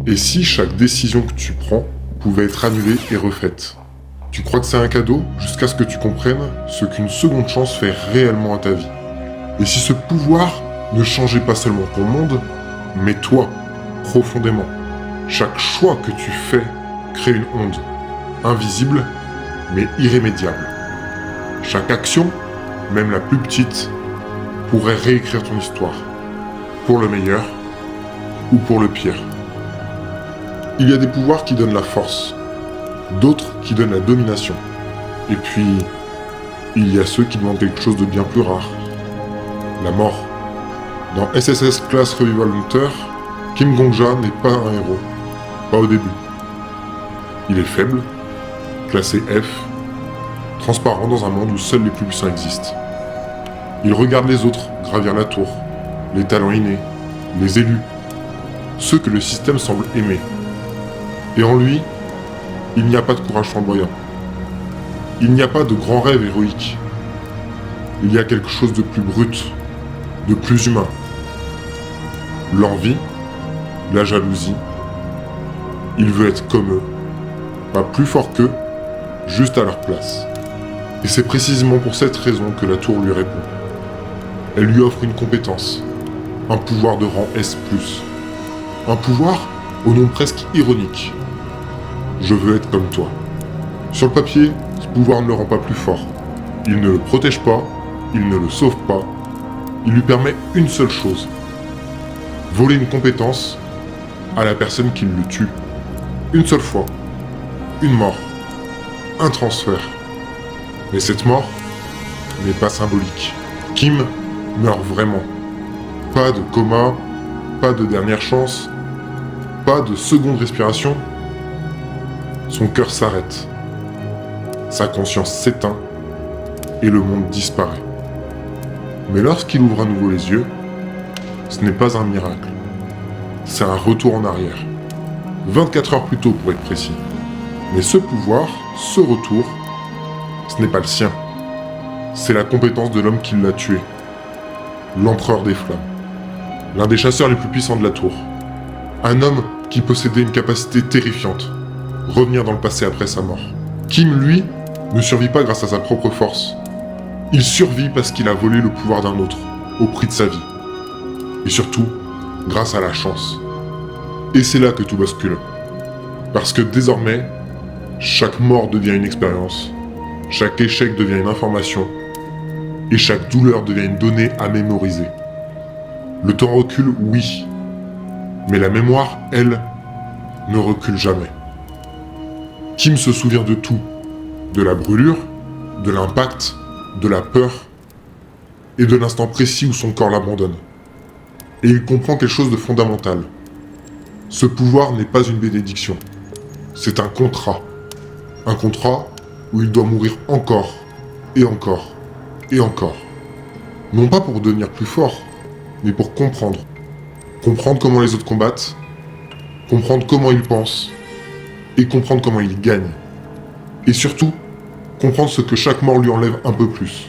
Et si chaque décision que tu prends pouvait être annulée et refaite? Tu crois que c'est un cadeau jusqu'à ce que tu comprennes ce qu'une seconde chance fait réellement à ta vie. Et si ce pouvoir ne changeait pas seulement ton monde, mais toi, profondément. Chaque choix que tu fais crée une onde, invisible, mais irrémédiable. Chaque action, même la plus petite, pourrait réécrire ton histoire, pour le meilleur ou pour le pire. Il y a des pouvoirs qui donnent la force, d'autres qui donnent la domination. Et puis, il y a ceux qui demandent quelque chose de bien plus rare, la mort. Dans SSS Class Revival Hunter, Kim Gongja n'est pas un héros, pas au début. Il est faible, classé F, transparent dans un monde où seuls les plus puissants existent. Il regarde les autres gravir la tour, les talents innés, les élus, ceux que le système semble aimer. Et en lui, il n'y a pas de courage flamboyant. Il n'y a pas de grand rêve héroïque. Il y a quelque chose de plus brut, de plus humain. L'envie, la jalousie. Il veut être comme eux, pas plus fort qu'eux, juste à leur place. Et c'est précisément pour cette raison que la tour lui répond. Elle lui offre une compétence, un pouvoir de rang S+. Un pouvoir au nom presque ironique. Je veux être comme toi. Sur le papier, ce pouvoir ne le rend pas plus fort. Il ne le protège pas, il ne le sauve pas. Il lui permet une seule chose. Voler une compétence à la personne qui le tue. Une seule fois. Une mort. Un transfert. Mais cette mort n'est pas symbolique. Kim meurt vraiment. Pas de coma, pas de dernière chance, pas de seconde respiration. Son cœur s'arrête. Sa conscience s'éteint et le monde disparaît. Mais lorsqu'il ouvre à nouveau les yeux, ce n'est pas un miracle. C'est un retour en arrière. 24 heures plus tôt pour être précis. Mais ce pouvoir, ce retour, ce n'est pas le sien. C'est la compétence de l'homme qui l'a tué. L'empereur des flammes. L'un des chasseurs les plus puissants de la tour. Un homme qui possédait une capacité terrifiante. Revenir dans le passé après sa mort. Kim, lui, ne survit pas grâce à sa propre force. Il survit parce qu'il a volé le pouvoir d'un autre, au prix de sa vie. Et surtout, grâce à la chance. Et c'est là que tout bascule. Parce que désormais, chaque mort devient une expérience, chaque échec devient une information, et chaque douleur devient une donnée à mémoriser. Le temps recule, oui, mais la mémoire, elle, ne recule jamais. Kim se souvient de tout, de la brûlure, de l'impact, de la peur, et de l'instant précis où son corps l'abandonne. Et il comprend quelque chose de fondamental. Ce pouvoir n'est pas une bénédiction, c'est un contrat. Un contrat où il doit mourir encore, et encore, et encore. Non pas pour devenir plus fort, mais pour comprendre. Comprendre comment les autres combattent, comprendre comment ils pensent, et comprendre comment ils gagnent. Et surtout, comprendre ce que chaque mort lui enlève un peu plus.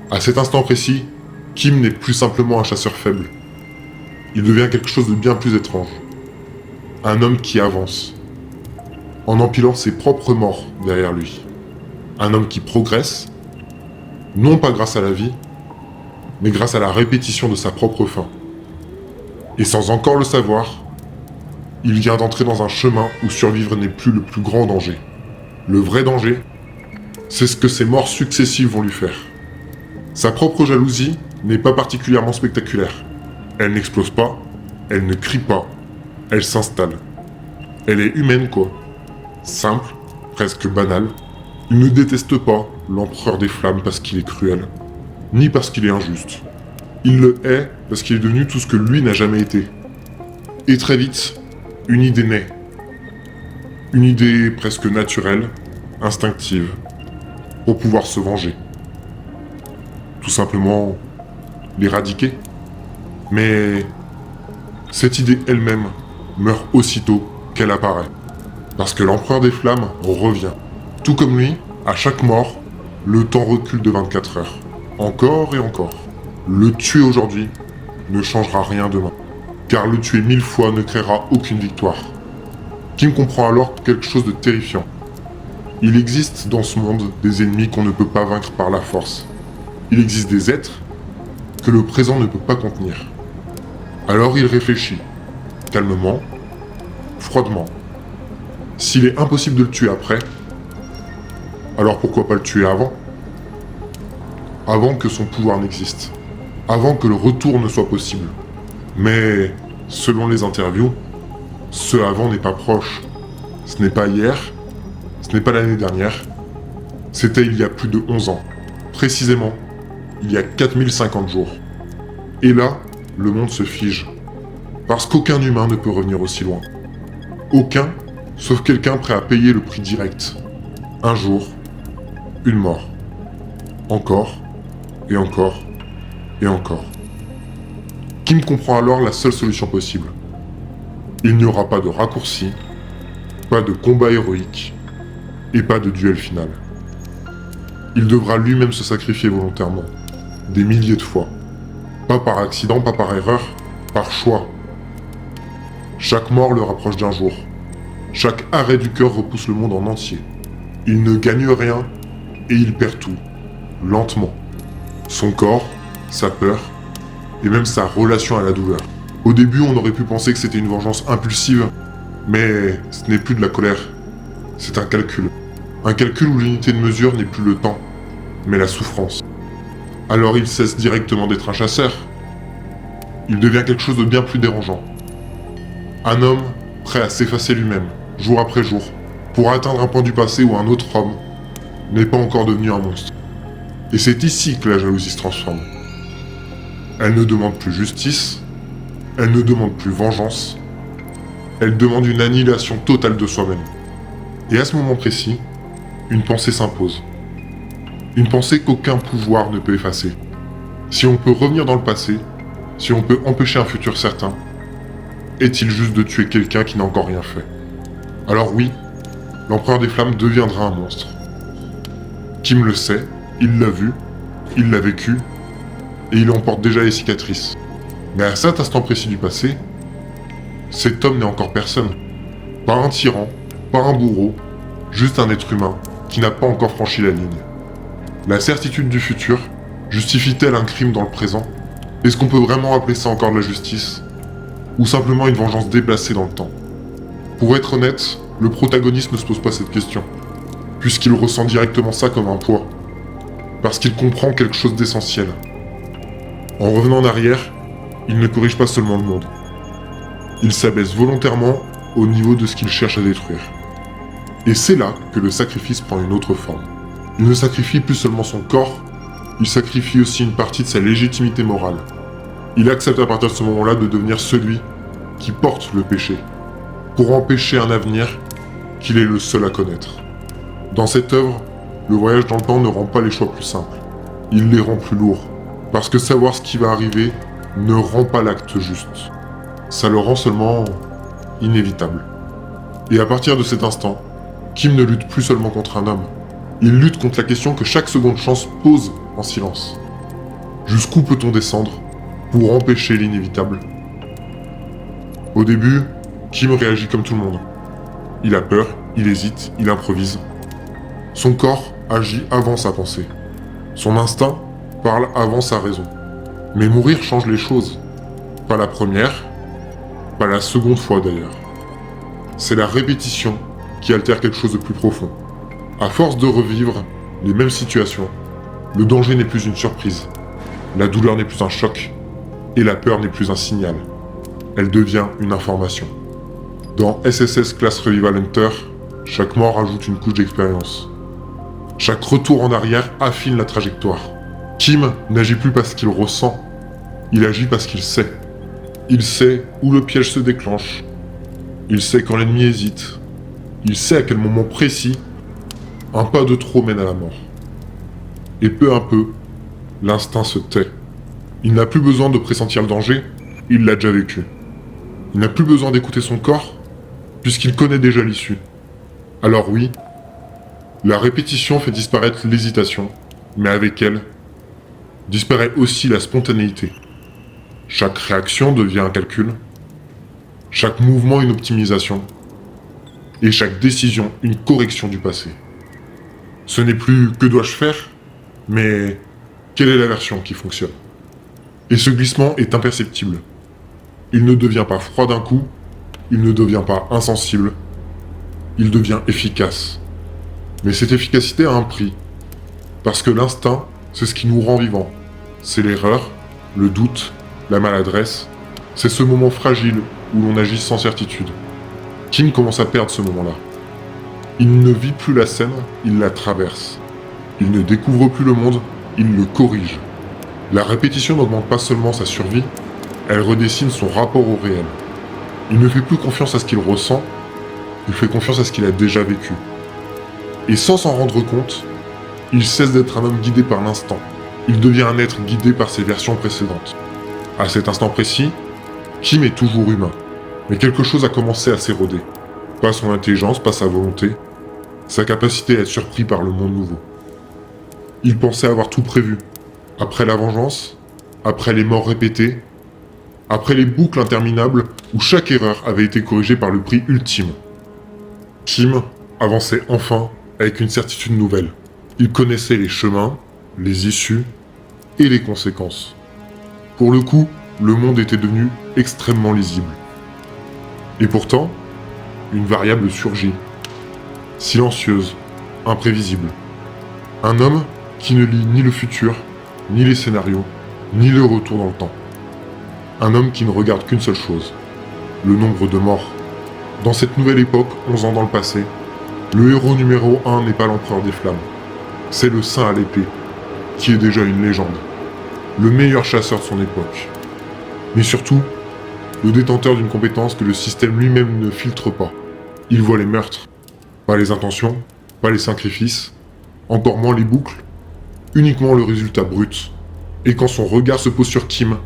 À cet instant précis, Kim n'est plus simplement un chasseur faible. Il devient quelque chose de bien plus étrange. Un homme qui avance, en empilant ses propres morts derrière lui. Un homme qui progresse, non pas grâce à la vie, mais grâce à la répétition de sa propre fin. Et sans encore le savoir, il vient d'entrer dans un chemin où survivre n'est plus le plus grand danger. Le vrai danger, c'est ce que ces morts successives vont lui faire. Sa propre jalousie n'est pas particulièrement spectaculaire. Elle n'explose pas, elle ne crie pas, elle s'installe. Elle est humaine quoi. Simple, presque banale. Il ne déteste pas l'empereur des flammes parce qu'il est cruel, ni parce qu'il est injuste. Il le hait parce qu'il est devenu tout ce que lui n'a jamais été. Et très vite, une idée naît. Une idée presque naturelle, instinctive, pour pouvoir se venger. Tout simplement, l'éradiquer. Mais cette idée elle-même meurt aussitôt qu'elle apparaît. Parce que l'empereur des flammes revient. Tout comme lui, à chaque mort, le temps recule de 24 heures. Encore et encore. Le tuer aujourd'hui ne changera rien demain. Car le tuer 1000 fois ne créera aucune victoire. Kim comprend alors quelque chose de terrifiant. Il existe dans ce monde des ennemis qu'on ne peut pas vaincre par la force. Il existe des êtres que le présent ne peut pas contenir. Alors il réfléchit, calmement, froidement. S'il est impossible de le tuer après, alors pourquoi pas le tuer avant? Avant que son pouvoir n'existe. Avant que le retour ne soit possible. Mais, selon les interviews, ce avant n'est pas proche. Ce n'est pas hier, ce n'est pas l'année dernière, c'était il y a plus de 11 ans. Précisément, il y a 4050 jours. Et là, le monde se fige. Parce qu'aucun humain ne peut revenir aussi loin. Aucun, sauf quelqu'un prêt à payer le prix direct. Un jour, une mort. Encore, et encore, et encore. Kim comprend alors la seule solution possible. Il n'y aura pas de raccourci, pas de combat héroïque, et pas de duel final. Il devra lui-même se sacrifier volontairement, des milliers de fois. Pas par accident, pas par erreur, par choix. Chaque mort le rapproche d'un jour. Chaque arrêt du cœur repousse le monde en entier. Il ne gagne rien, et il perd tout, lentement. Son corps, sa peur, et même sa relation à la douleur. Au début, on aurait pu penser que c'était une vengeance impulsive, mais ce n'est plus de la colère. C'est un calcul. Un calcul où l'unité de mesure n'est plus le temps, mais la souffrance. Alors il cesse directement d'être un chasseur. Il devient quelque chose de bien plus dérangeant. Un homme prêt à s'effacer lui-même, jour après jour, pour atteindre un point du passé où un autre homme n'est pas encore devenu un monstre. Et c'est ici que la jalousie se transforme. Elle ne demande plus justice, elle ne demande plus vengeance, elle demande une annihilation totale de soi-même. Et à ce moment précis, une pensée s'impose. Une pensée qu'aucun pouvoir ne peut effacer. Si on peut revenir dans le passé, si on peut empêcher un futur certain, est-il juste de tuer quelqu'un qui n'a encore rien fait? Alors oui, l'Empereur des Flammes deviendra un monstre. Kim le sait, il l'a vu, il l'a vécu, et il en porte déjà les cicatrices. Mais à cet instant précis du passé, cet homme n'est encore personne. Pas un tyran, pas un bourreau, juste un être humain qui n'a pas encore franchi la ligne. La certitude du futur justifie-t-elle un crime dans le présent? Est-ce qu'on peut vraiment appeler ça encore de la justice? Ou simplement une vengeance déplacée dans le temps? Pour être honnête, le protagoniste ne se pose pas cette question, puisqu'il ressent directement ça comme un poids. Parce qu'il comprend quelque chose d'essentiel. En revenant en arrière, il ne corrige pas seulement le monde. Il s'abaisse volontairement au niveau de ce qu'il cherche à détruire. Et c'est là que le sacrifice prend une autre forme. Il ne sacrifie plus seulement son corps, il sacrifie aussi une partie de sa légitimité morale. Il accepte à partir de ce moment-là de devenir celui qui porte le péché, pour empêcher un avenir qu'il est le seul à connaître. Dans cette œuvre, le voyage dans le temps ne rend pas les choix plus simples, il les rend plus lourds, parce que savoir ce qui va arriver ne rend pas l'acte juste. Ça le rend seulement inévitable. Et à partir de cet instant, Kim ne lutte plus seulement contre un homme, il lutte contre la question que chaque seconde chance pose en silence. Jusqu'où peut-on descendre pour empêcher l'inévitable? Au début, Kim réagit comme tout le monde. Il a peur, il hésite, il improvise. Son corps agit avant sa pensée. Son instinct parle avant sa raison. Mais mourir change les choses. Pas la première, pas la seconde fois d'ailleurs. C'est la répétition qui altère quelque chose de plus profond. À force de revivre les mêmes situations, le danger n'est plus une surprise, la douleur n'est plus un choc, et la peur n'est plus un signal. Elle devient une information. Dans SSS Class Revival Hunter, chaque mort ajoute une couche d'expérience. Chaque retour en arrière affine la trajectoire. Kim n'agit plus parce qu'il ressent, il agit parce qu'il sait. Il sait où le piège se déclenche. Il sait quand l'ennemi hésite. Il sait à quel moment précis un pas de trop mène à la mort. Et peu à peu, l'instinct se tait. Il n'a plus besoin de pressentir le danger, il l'a déjà vécu. Il n'a plus besoin d'écouter son corps, puisqu'il connaît déjà l'issue. Alors oui, la répétition fait disparaître l'hésitation, mais avec elle, disparaît aussi la spontanéité. Chaque réaction devient un calcul, chaque mouvement une optimisation, et chaque décision une correction du passé. Ce n'est plus que dois-je faire, mais quelle est la version qui fonctionne? Et ce glissement est imperceptible. Il ne devient pas froid d'un coup, il ne devient pas insensible, il devient efficace. Mais cette efficacité a un prix. Parce que l'instinct, c'est ce qui nous rend vivants. C'est l'erreur, le doute, la maladresse. C'est ce moment fragile où l'on agit sans certitude. Kim commence à perdre ce moment-là. Il ne vit plus la scène, il la traverse. Il ne découvre plus le monde, il le corrige. La répétition n'augmente pas seulement sa survie, elle redessine son rapport au réel. Il ne fait plus confiance à ce qu'il ressent, il fait confiance à ce qu'il a déjà vécu. Et sans s'en rendre compte, il cesse d'être un homme guidé par l'instant. Il devient un être guidé par ses versions précédentes. À cet instant précis, Kim est toujours humain. Mais quelque chose a commencé à s'éroder. Pas son intelligence, pas sa volonté, sa capacité à être surpris par le monde nouveau. Il pensait avoir tout prévu. Après la vengeance, après les morts répétées, après les boucles interminables où chaque erreur avait été corrigée par le prix ultime. Kim avançait enfin avec une certitude nouvelle. Il connaissait les chemins, les issues et les conséquences. Pour le coup, le monde était devenu extrêmement lisible. Et pourtant, une variable surgit. Silencieuse, imprévisible. Un homme qui ne lit ni le futur, ni les scénarios, ni le retour dans le temps. Un homme qui ne regarde qu'une seule chose, le nombre de morts. Dans cette nouvelle époque, 11 ans dans le passé, le héros numéro 1 n'est pas l'empereur des flammes. C'est le saint à l'épée, qui est déjà une légende. Le meilleur chasseur de son époque. Mais surtout, le détenteur d'une compétence que le système lui-même ne filtre pas. Il voit les meurtres, pas les intentions, pas les sacrifices, encore moins les boucles, uniquement le résultat brut. Et quand son regard se pose sur Kim,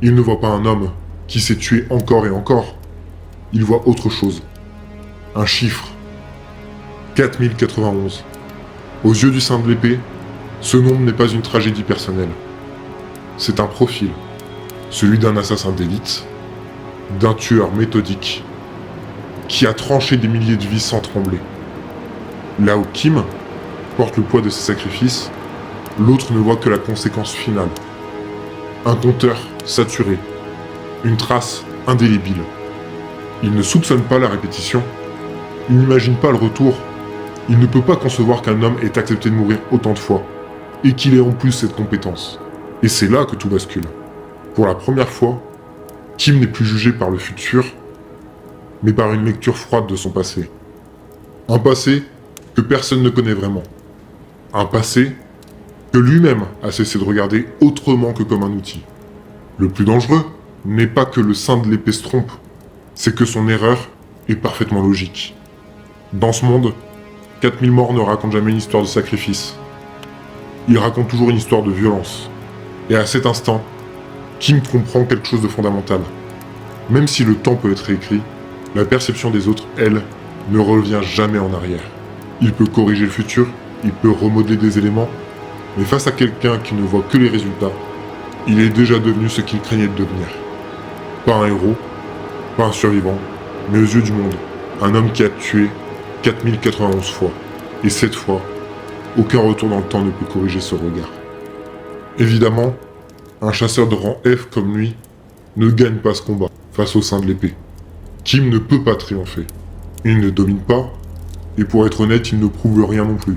il ne voit pas un homme qui s'est tué encore et encore. Il voit autre chose. Un chiffre. 4091. Aux yeux du saint de l'épée, ce nombre n'est pas une tragédie personnelle. C'est un profil. Celui d'un assassin d'élite, d'un tueur méthodique, qui a tranché des milliers de vies sans trembler. Là où Kim porte le poids de ses sacrifices, l'autre ne voit que la conséquence finale. Un compteur saturé, une trace indélébile. Il ne soupçonne pas la répétition, il n'imagine pas le retour, il ne peut pas concevoir qu'un homme ait accepté de mourir autant de fois, et qu'il ait en plus cette compétence. Et c'est là que tout bascule. Pour la première fois, Kim n'est plus jugé par le futur, mais par une lecture froide de son passé. Un passé que personne ne connaît vraiment. Un passé que lui-même a cessé de regarder autrement que comme un outil. Le plus dangereux n'est pas que le saint de l'épée se trompe, c'est que son erreur est parfaitement logique. Dans ce monde, 4000 morts ne racontent jamais une histoire de sacrifice. Ils racontent toujours une histoire de violence. Et à cet instant, Kim comprend quelque chose de fondamental. Même si le temps peut être réécrit, la perception des autres, elle, ne revient jamais en arrière. Il peut corriger le futur, il peut remodeler des éléments, mais face à quelqu'un qui ne voit que les résultats, il est déjà devenu ce qu'il craignait de devenir. Pas un héros, pas un survivant, mais aux yeux du monde, un homme qui a tué 4091 fois. Et cette fois, aucun retour dans le temps ne peut corriger ce regard. Évidemment, un chasseur de rang F comme lui ne gagne pas ce combat face au saint de l'épée. Kim ne peut pas triompher. Il ne domine pas, et pour être honnête, il ne prouve rien non plus.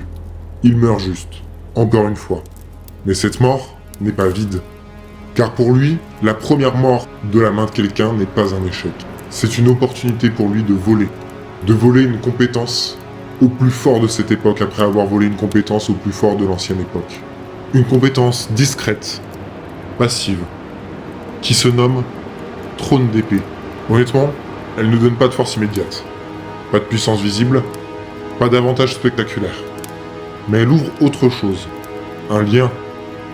Il meurt juste, encore une fois. Mais cette mort n'est pas vide. Car pour lui, la première mort de la main de quelqu'un n'est pas un échec. C'est une opportunité pour lui de voler. De voler une compétence au plus fort de cette époque après avoir volé une compétence au plus fort de l'ancienne époque. Une compétence discrète, passive, qui se nomme trône d'épée. Honnêtement, elle ne donne pas de force immédiate, pas de puissance visible, pas d'avantage spectaculaire. Mais elle ouvre autre chose, un lien,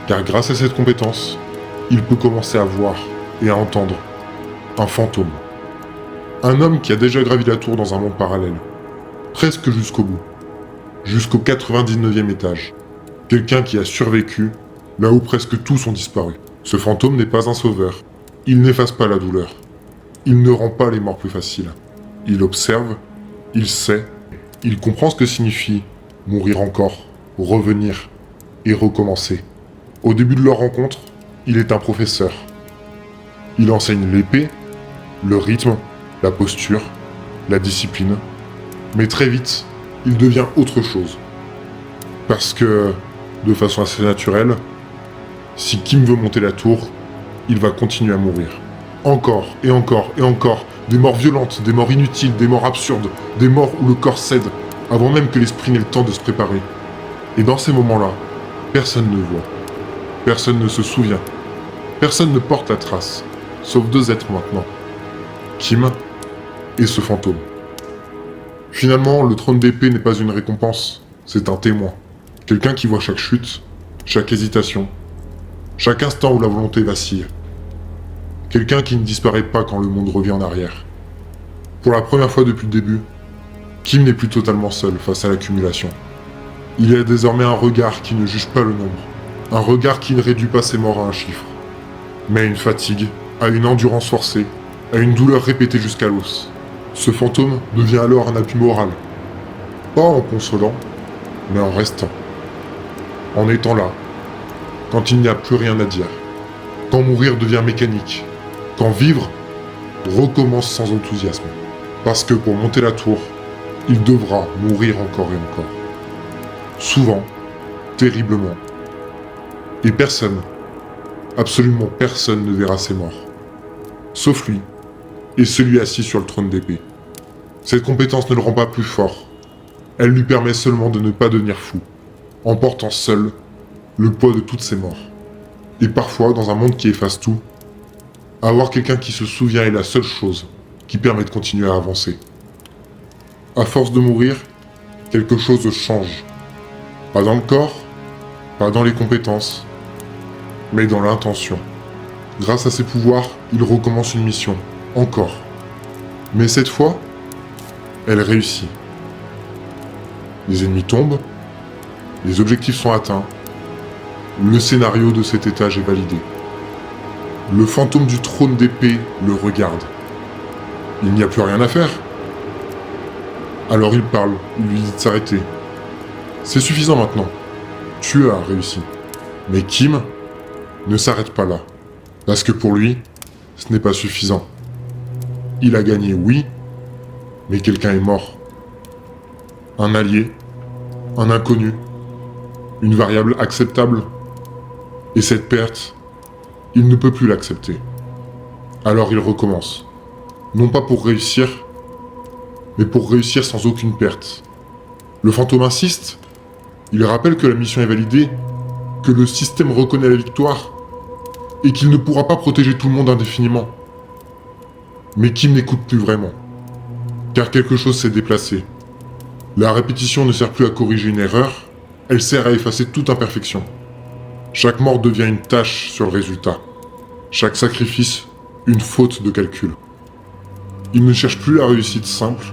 car grâce à cette compétence, il peut commencer à voir et à entendre un fantôme. Un homme qui a déjà gravi la tour dans un monde parallèle, presque jusqu'au bout, jusqu'au 99e étage. Quelqu'un qui a survécu là où presque tous ont disparu. Ce fantôme n'est pas un sauveur, il n'efface pas la douleur. Il ne rend pas les morts plus faciles. Il observe, Il sait, il comprend ce que signifie mourir encore, revenir et recommencer. Au début de leur rencontre, il est un professeur. Il enseigne l'épée, le rythme, la posture, la discipline. Mais très vite, il devient autre chose. Parce que, de façon assez naturelle, si Kim veut monter la tour, il va continuer à mourir. Encore et encore et encore, des morts violentes, des morts inutiles, des morts absurdes, des morts où le corps cède, avant même que l'esprit n'ait le temps de se préparer. Et dans ces moments-là, personne ne voit, personne ne se souvient, personne ne porte la trace, sauf deux êtres maintenant, Kim et ce fantôme. Finalement, le trône d'épée n'est pas une récompense, c'est un témoin. Quelqu'un qui voit chaque chute, chaque hésitation, chaque instant où la volonté vacille. Quelqu'un qui ne disparaît pas quand le monde revient en arrière. Pour la première fois depuis le début, Kim n'est plus totalement seul face à l'accumulation. Il y a désormais un regard qui ne juge pas le nombre, un regard qui ne réduit pas ses morts à un chiffre, mais à une fatigue, à une endurance forcée, à une douleur répétée jusqu'à l'os. Ce fantôme devient alors un appui moral, pas en consolant, mais en restant, en étant là, quand il n'y a plus rien à dire, quand mourir devient mécanique, quand vivre recommence sans enthousiasme. Parce que pour monter la tour, il devra mourir encore et encore. Souvent, terriblement. Et personne, absolument personne ne verra ses morts. Sauf lui, et celui assis sur le trône d'épée. Cette compétence ne le rend pas plus fort. Elle lui permet seulement de ne pas devenir fou, en portant seul le poids de toutes ses morts. Et parfois, dans un monde qui efface tout, avoir quelqu'un qui se souvient est la seule chose qui permet de continuer à avancer. À force de mourir, quelque chose change. Pas dans le corps, pas dans les compétences, mais dans l'intention. Grâce à ses pouvoirs, il recommence une mission, encore. Mais cette fois, elle réussit. Les ennemis tombent, les objectifs sont atteints, le scénario de cet étage est validé. Le fantôme du trône d'épée le regarde. Il n'y a plus rien à faire. Alors il parle, il lui dit de s'arrêter. C'est suffisant maintenant. Tu as réussi. Mais Kim ne s'arrête pas là. Parce que pour lui, ce n'est pas suffisant. Il a gagné, oui, mais quelqu'un est mort. Un allié, un inconnu, une variable acceptable. Et cette perte, il ne peut plus l'accepter. Alors il recommence. Non pas pour réussir, mais pour réussir sans aucune perte. Le fantôme insiste. Il rappelle que la mission est validée, que le système reconnaît la victoire, et qu'il ne pourra pas protéger tout le monde indéfiniment. Mais Kim n'écoute plus vraiment, car quelque chose s'est déplacé. La répétition ne sert plus à corriger une erreur, elle sert à effacer toute imperfection. Chaque mort devient une tâche sur le résultat. Chaque sacrifice, une faute de calcul. Il ne cherche plus la réussite simple,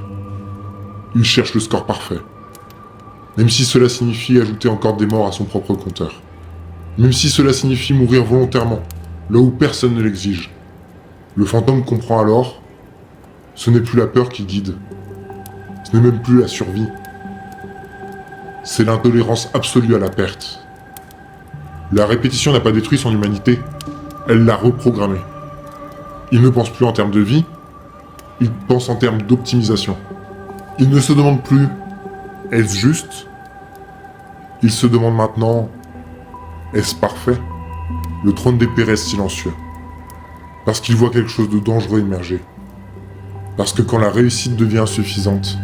il cherche le score parfait. Même si cela signifie ajouter encore des morts à son propre compteur. Même si cela signifie mourir volontairement, là où personne ne l'exige. Le fantôme comprend alors, ce n'est plus la peur qui guide. Ce n'est même plus la survie. C'est l'intolérance absolue à la perte. La répétition n'a pas détruit son humanité, elle l'a reprogrammée. Il ne pense plus en termes de vie, il pense en termes d'optimisation. Il ne se demande plus « est-ce juste ?» Il se demande maintenant « est-ce parfait ?» Le trône d'épée reste silencieux. Parce qu'il voit quelque chose de dangereux émerger. Parce que quand la réussite devient insuffisante,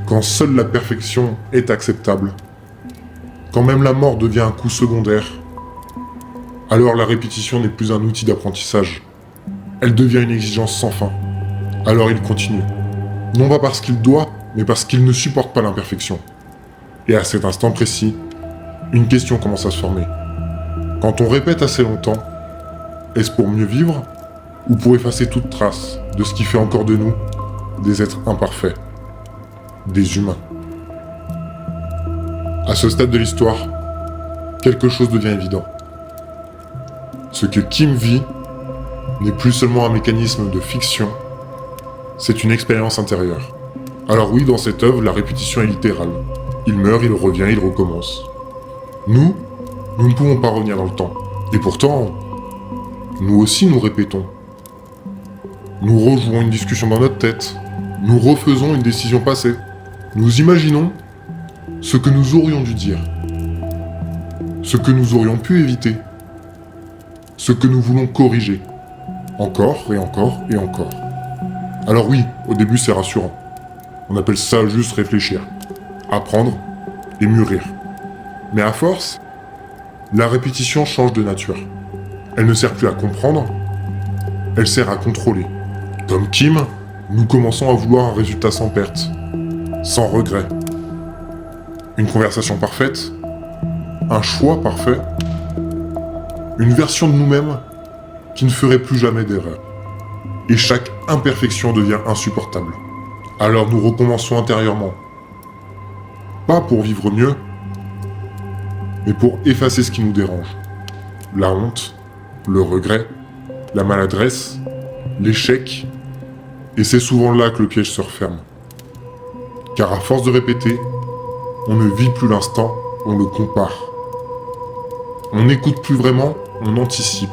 quand seule la perfection est acceptable, quand même la mort devient un coup secondaire, alors la répétition n'est plus un outil d'apprentissage. Elle devient une exigence sans fin. Alors il continue. Non pas parce qu'il doit, mais parce qu'il ne supporte pas l'imperfection. Et à cet instant précis, une question commence à se former. Quand on répète assez longtemps, est-ce pour mieux vivre ou pour effacer toute trace de ce qui fait encore de nous des êtres imparfaits, des humains? À ce stade de l'histoire, quelque chose devient évident. Ce que Kim vit n'est plus seulement un mécanisme de fiction, c'est une expérience intérieure. Alors oui, dans cette œuvre, la répétition est littérale. Il meurt, il revient, il recommence. Nous ne pouvons pas revenir dans le temps. Et pourtant, nous aussi nous répétons. Nous rejouons une discussion dans notre tête. Nous refaisons une décision passée. Nous imaginons ce que nous aurions dû dire. Ce que nous aurions pu éviter. Ce que nous voulons corriger. Encore et encore et encore. Alors oui, au début c'est rassurant. On appelle ça juste réfléchir. Apprendre et mûrir. Mais à force, la répétition change de nature. Elle ne sert plus à comprendre, elle sert à contrôler. Comme Kim, nous commençons à vouloir un résultat sans perte, sans regret. Une conversation parfaite, un choix parfait, une version de nous-mêmes qui ne ferait plus jamais d'erreur. Et chaque imperfection devient insupportable. Alors nous recommençons intérieurement. Pas pour vivre mieux, mais pour effacer ce qui nous dérange. La honte, le regret, la maladresse, l'échec, et c'est souvent là que le piège se referme. Car à force de répéter, on ne vit plus l'instant, on le compare. On n'écoute plus vraiment, on anticipe.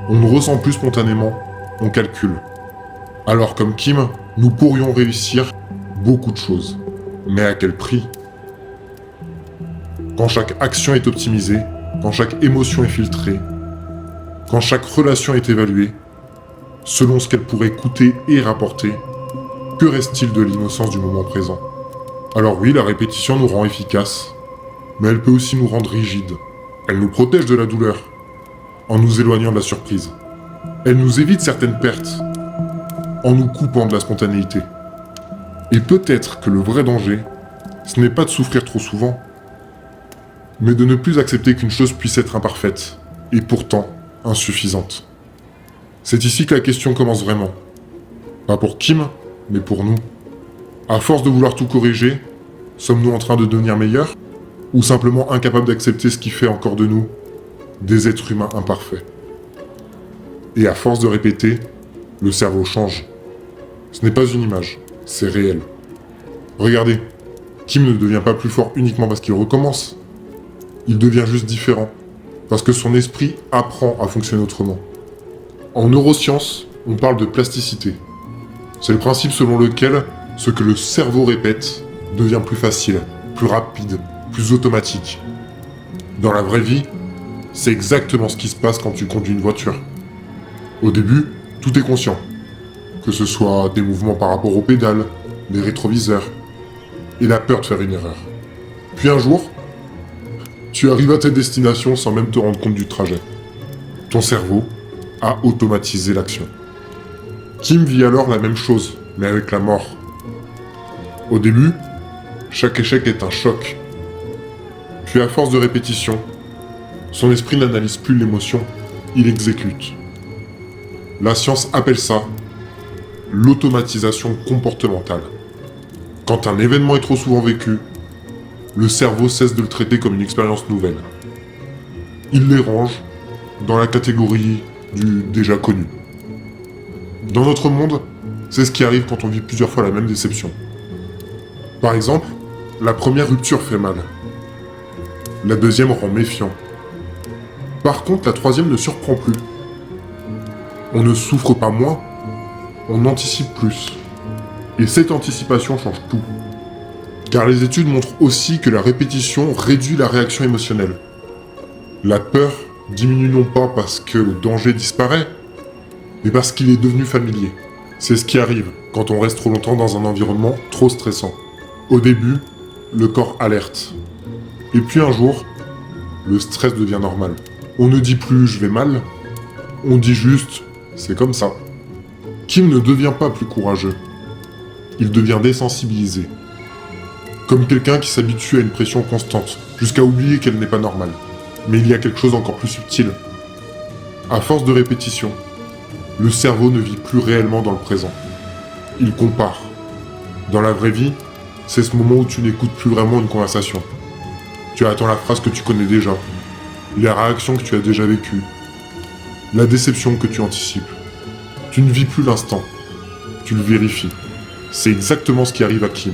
On ne ressent plus spontanément, on calcule. Alors comme Kim, nous pourrions réussir beaucoup de choses. Mais à quel prix ? Quand chaque action est optimisée, quand chaque émotion est filtrée, quand chaque relation est évaluée, selon ce qu'elle pourrait coûter et rapporter, que reste-t-il de l'innocence du moment présent ? Alors oui, la répétition nous rend efficaces, mais elle peut aussi nous rendre rigides. Elle nous protège de la douleur, en nous éloignant de la surprise. Elle nous évite certaines pertes, en nous coupant de la spontanéité. Et peut-être que le vrai danger, ce n'est pas de souffrir trop souvent, mais de ne plus accepter qu'une chose puisse être imparfaite, et pourtant insuffisante. C'est ici que la question commence vraiment. Pas pour Kim, mais pour nous. À force de vouloir tout corriger, sommes-nous en train de devenir meilleurs ? Ou simplement incapables d'accepter ce qui fait encore de nous des êtres humains imparfaits ? Et à force de répéter, le cerveau change. Ce n'est pas une image, c'est réel. Regardez, Kim ne devient pas plus fort uniquement parce qu'il recommence. Il devient juste différent, parce que son esprit apprend à fonctionner autrement. En neurosciences, on parle de plasticité. C'est le principe selon lequel ce que le cerveau répète devient plus facile, plus rapide, plus automatique. Dans la vraie vie, c'est exactement ce qui se passe quand tu conduis une voiture. Au début, tout est conscient. Que ce soit des mouvements par rapport aux pédales, les rétroviseurs, et la peur de faire une erreur. Puis un jour, tu arrives à ta destination sans même te rendre compte du trajet. Ton cerveau a automatisé l'action. Kim vit alors la même chose, mais avec la mort. Au début, chaque échec est un choc. Puis à force de répétition, son esprit n'analyse plus l'émotion, il exécute. La science appelle ça l'automatisation comportementale. Quand un événement est trop souvent vécu, le cerveau cesse de le traiter comme une expérience nouvelle. Il les range dans la catégorie du déjà connu. Dans notre monde, c'est ce qui arrive quand on vit plusieurs fois la même déception. Par exemple, la première rupture fait mal. La deuxième rend méfiant. Par contre, la troisième ne surprend plus. On ne souffre pas moins, on anticipe plus. Et cette anticipation change tout. Car les études montrent aussi que la répétition réduit la réaction émotionnelle. La peur diminue non pas parce que le danger disparaît, mais parce qu'il est devenu familier. C'est ce qui arrive quand on reste trop longtemps dans un environnement trop stressant. Au début, le corps alerte. Et puis un jour, le stress devient normal. On ne dit plus « je vais mal », on dit juste « c'est comme ça ». Kim ne devient pas plus courageux. Il devient désensibilisé. Comme quelqu'un qui s'habitue à une pression constante, jusqu'à oublier qu'elle n'est pas normale. Mais il y a quelque chose d'encore plus subtil. À force de répétition, le cerveau ne vit plus réellement dans le présent. Il compare. Dans la vraie vie, c'est ce moment où tu n'écoutes plus vraiment une conversation. Tu attends la phrase que tu connais déjà, les réactions que tu as déjà vécues, la déception que tu anticipes. Tu ne vis plus l'instant, tu le vérifies. C'est exactement ce qui arrive à Kim.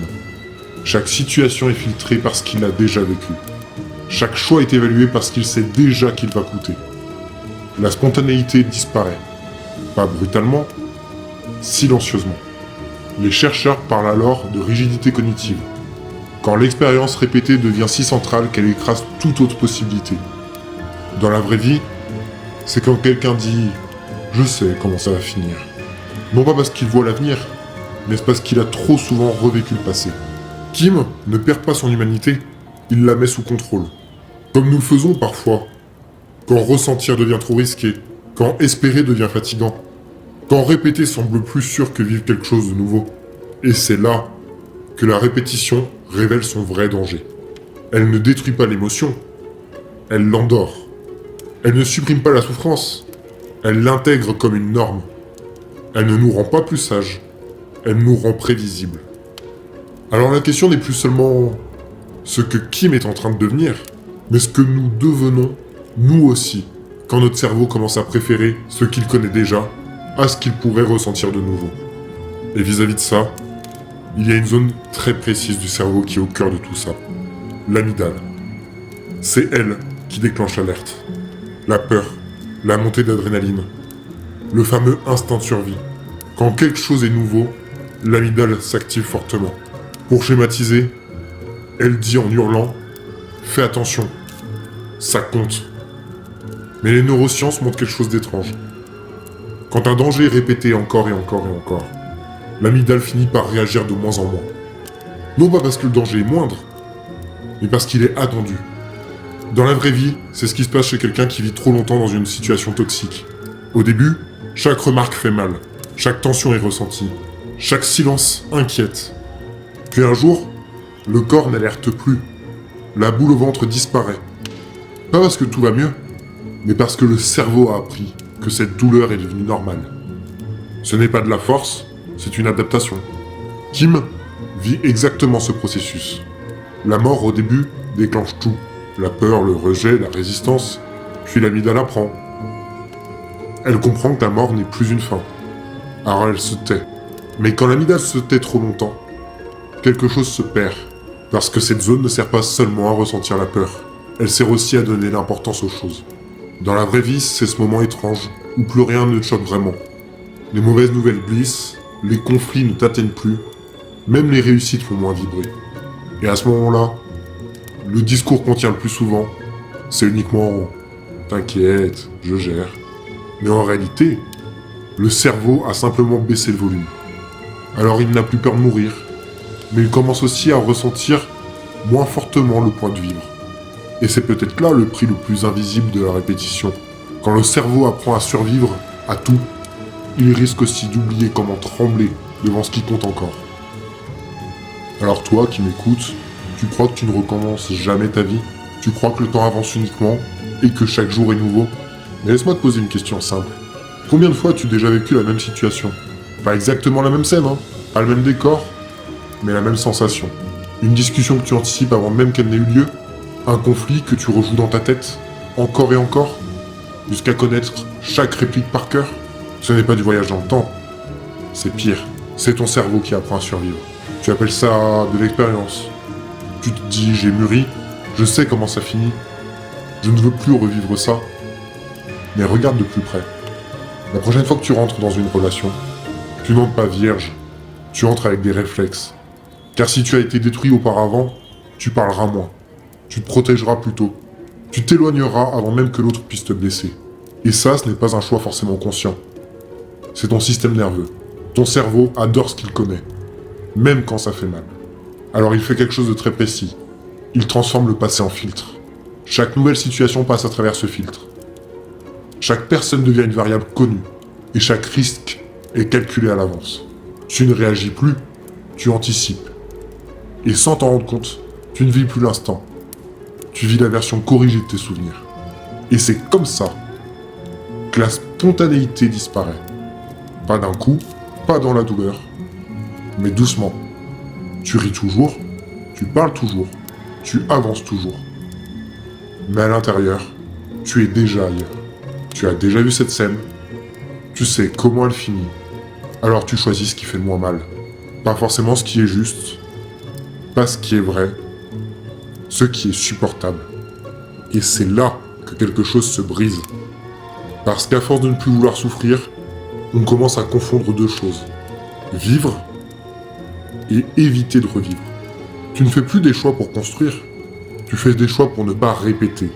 Chaque situation est filtrée par ce qu'il a déjà vécu. Chaque choix est évalué parce qu'il sait déjà qu'il va coûter. La spontanéité disparaît. Pas brutalement, silencieusement. Les chercheurs parlent alors de rigidité cognitive, quand l'expérience répétée devient si centrale qu'elle écrase toute autre possibilité. Dans la vraie vie, c'est quand quelqu'un dit « Je sais comment ça va finir ». Non pas parce qu'il voit l'avenir, mais c'est parce qu'il a trop souvent revécu le passé. Kim ne perd pas son humanité, il la met sous contrôle. Comme nous le faisons parfois, quand ressentir devient trop risqué, quand espérer devient fatigant, quand répéter semble plus sûr que vivre quelque chose de nouveau. Et c'est là que la répétition révèle son vrai danger. Elle ne détruit pas l'émotion, elle l'endort. Elle ne supprime pas la souffrance, elle l'intègre comme une norme. Elle ne nous rend pas plus sages, elle nous rend prévisibles. Alors la question n'est plus seulement ce que Kim est en train de devenir, mais ce que nous devenons, nous aussi, quand notre cerveau commence à préférer ce qu'il connaît déjà à ce qu'il pourrait ressentir de nouveau. Et vis-à-vis de ça, il y a une zone très précise du cerveau qui est au cœur de tout ça. L'amygdale. C'est elle qui déclenche l'alerte. La peur, la montée d'adrénaline, le fameux instinct de survie. Quand quelque chose est nouveau, l'amygdale s'active fortement. Pour schématiser, elle dit en hurlant « Fais attention, ça compte ». Mais les neurosciences montrent quelque chose d'étrange. Quand un danger est répété encore et encore et encore, l'amygdale finit par réagir de moins en moins. Non pas parce que le danger est moindre, mais parce qu'il est attendu. Dans la vraie vie, c'est ce qui se passe chez quelqu'un qui vit trop longtemps dans une situation toxique. Au début, chaque remarque fait mal, chaque tension est ressentie, chaque silence inquiète. Puis un jour, le corps n'alerte plus, la boule au ventre disparaît. Pas parce que tout va mieux, mais parce que le cerveau a appris que cette douleur est devenue normale. Ce n'est pas de la force, c'est une adaptation. Kim vit exactement ce processus. La mort au début déclenche tout. La peur, le rejet, la résistance, puis l'amygdale apprend. Elle comprend que la mort n'est plus une fin. Alors elle se tait. Mais quand l'amygdale se tait trop longtemps, quelque chose se perd. Parce que cette zone ne sert pas seulement à ressentir la peur. Elle sert aussi à donner l'importance aux choses. Dans la vraie vie, c'est ce moment étrange où plus rien ne te choque vraiment. Les mauvaises nouvelles glissent, les conflits ne t'atteignent plus, même les réussites font moins vibrer. Et à ce moment-là, le discours qu'on tient le plus souvent, c'est uniquement « T'inquiète, je gère ». Mais en réalité, le cerveau a simplement baissé le volume. Alors il n'a plus peur de mourir, mais il commence aussi à ressentir moins fortement le point de vivre. Et c'est peut-être là le prix le plus invisible de la répétition. Quand le cerveau apprend à survivre à tout, il risque aussi d'oublier comment trembler devant ce qui compte encore. Alors toi qui m'écoutes, tu crois que tu ne recommences jamais ta vie? Tu crois que le temps avance uniquement et que chaque jour est nouveau? Mais laisse-moi te poser une question simple. Combien de fois as-tu déjà vécu la même situation? Pas exactement la même scène, hein? Pas le même décor, mais la même sensation. Une discussion que tu anticipes avant même qu'elle n'ait eu lieu? Un conflit que tu rejoues dans ta tête, encore et encore, jusqu'à connaître chaque réplique par cœur? Ce n'est pas du voyage dans le temps. C'est pire. C'est ton cerveau qui apprend à survivre. Tu appelles ça de l'expérience. Tu te dis, j'ai mûri, je sais comment ça finit. Je ne veux plus revivre ça. Mais regarde de plus près. La prochaine fois que tu rentres dans une relation, tu n'entres pas vierge. Tu entres avec des réflexes. Car si tu as été détruit auparavant, tu parleras moins. Tu te protégeras plutôt. Tu t'éloigneras avant même que l'autre puisse te blesser. Et ça, ce n'est pas un choix forcément conscient. C'est ton système nerveux. Ton cerveau adore ce qu'il connaît, même quand ça fait mal. Alors il fait quelque chose de très précis. Il transforme le passé en filtre. Chaque nouvelle situation passe à travers ce filtre. Chaque personne devient une variable connue, et chaque risque est calculé à l'avance. Tu ne réagis plus, tu anticipes. Et sans t'en rendre compte, tu ne vis plus l'instant. Tu vis la version corrigée de tes souvenirs. Et c'est comme ça que la spontanéité disparaît. Pas d'un coup, pas dans la douleur, mais doucement. Tu ris toujours, tu parles toujours, tu avances toujours. Mais à l'intérieur, tu es déjà ailleurs. Tu as déjà vu cette scène, tu sais comment elle finit. Alors tu choisis ce qui fait le moins mal. Pas forcément ce qui est juste, pas ce qui est vrai, ce qui est supportable. Et c'est là que quelque chose se brise. Parce qu'à force de ne plus vouloir souffrir, on commence à confondre deux choses. Vivre et éviter de revivre. Tu ne fais plus des choix pour construire, tu fais des choix pour ne pas répéter.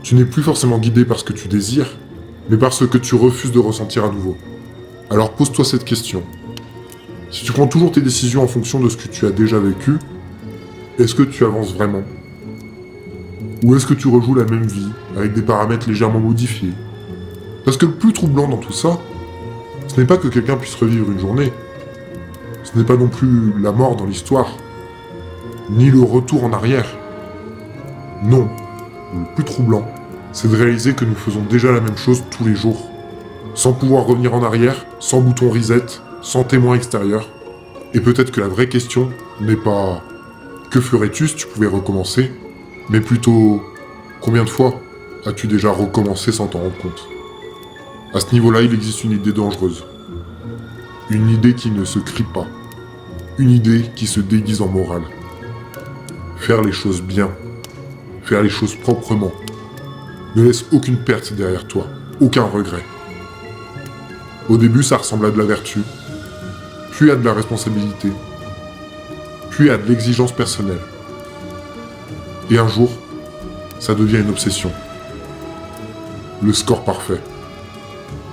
Tu n'es plus forcément guidé par ce que tu désires, mais par ce que tu refuses de ressentir à nouveau. Alors pose-toi cette question. Si tu prends toujours tes décisions en fonction de ce que tu as déjà vécu, est-ce que tu avances vraiment? Ou est-ce que tu rejoues la même vie, avec des paramètres légèrement modifiés? Parce que le plus troublant dans tout ça, ce n'est pas que quelqu'un puisse revivre une journée. Ce n'est pas non plus la mort dans l'histoire, ni le retour en arrière. Non, le plus troublant, c'est de réaliser que nous faisons déjà la même chose tous les jours, sans pouvoir revenir en arrière, sans bouton reset, sans témoin extérieur. Et peut-être que la vraie question n'est pas « que ferais-tu si tu pouvais recommencer ?», mais plutôt « combien de fois as-tu déjà recommencé sans t'en rendre compte ?» À ce niveau-là, il existe une idée dangereuse. Une idée qui ne se crie pas. Une idée qui se déguise en morale. Faire les choses bien. Faire les choses proprement. Ne laisse aucune perte derrière toi. Aucun regret. Au début, ça ressemble à de la vertu. Puis à de la responsabilité. Puis à de l'exigence personnelle. Et un jour, ça devient une obsession. Le score parfait.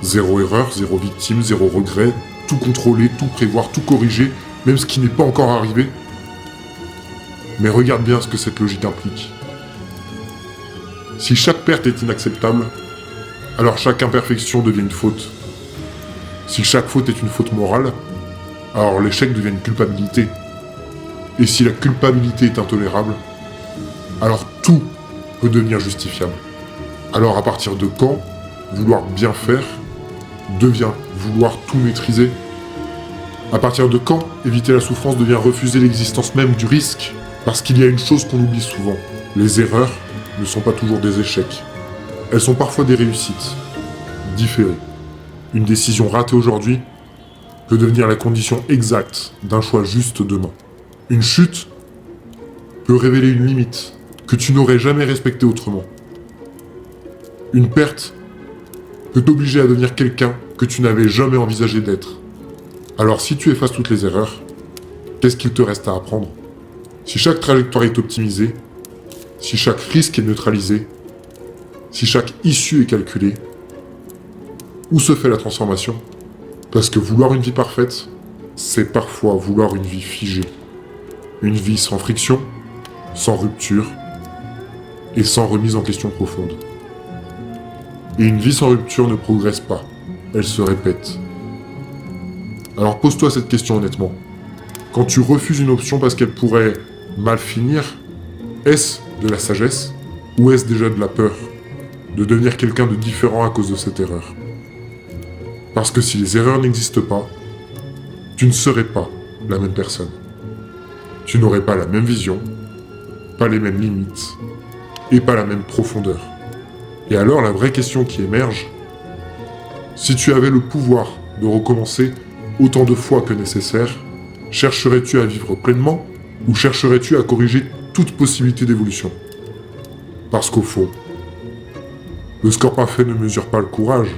Zéro erreur, zéro victime, zéro regret, tout contrôler, tout prévoir, tout corriger, même ce qui n'est pas encore arrivé. Mais regarde bien ce que cette logique implique. Si chaque perte est inacceptable, alors chaque imperfection devient une faute. Si chaque faute est une faute morale, alors l'échec devient une culpabilité. Et si la culpabilité est intolérable, alors tout peut devenir justifiable. Alors à partir de quand vouloir bien faire devient vouloir tout maîtriser? À partir de quand éviter la souffrance devient refuser l'existence même du risque? Parce qu'il y a une chose qu'on oublie souvent. Les erreurs ne sont pas toujours des échecs. Elles sont parfois des réussites. Différées. Une décision ratée aujourd'hui peut devenir la condition exacte d'un choix juste demain. Une chute peut révéler une limite que tu n'aurais jamais respectée autrement. Une perte peut t'obliger à devenir quelqu'un que tu n'avais jamais envisagé d'être. Alors si tu effaces toutes les erreurs, qu'est-ce qu'il te reste à apprendre? Si chaque trajectoire est optimisée, si chaque risque est neutralisé, si chaque issue est calculée, où se fait la transformation? Parce que vouloir une vie parfaite, c'est parfois vouloir une vie figée. Une vie sans friction, sans rupture et sans remise en question profonde. Et une vie sans rupture ne progresse pas, elle se répète. Alors pose-toi cette question honnêtement. Quand tu refuses une option parce qu'elle pourrait mal finir, est-ce de la sagesse ou est-ce déjà de la peur de devenir quelqu'un de différent à cause de cette erreur? Parce que si les erreurs n'existent pas, tu ne serais pas la même personne. Tu n'aurais pas la même vision, pas les mêmes limites et pas la même profondeur. Et alors la vraie question qui émerge, si tu avais le pouvoir de recommencer autant de fois que nécessaire, chercherais-tu à vivre pleinement ou chercherais-tu à corriger toute possibilité d'évolution? Parce qu'au fond, le score parfait ne mesure pas le courage,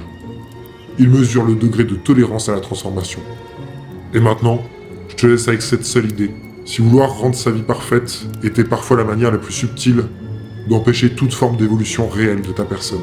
il mesure le degré de tolérance à la transformation. Et maintenant, je te laisse avec cette seule idée. Si vouloir rendre sa vie parfaite était parfois la manière la plus subtile d'empêcher toute forme d'évolution réelle de ta personne.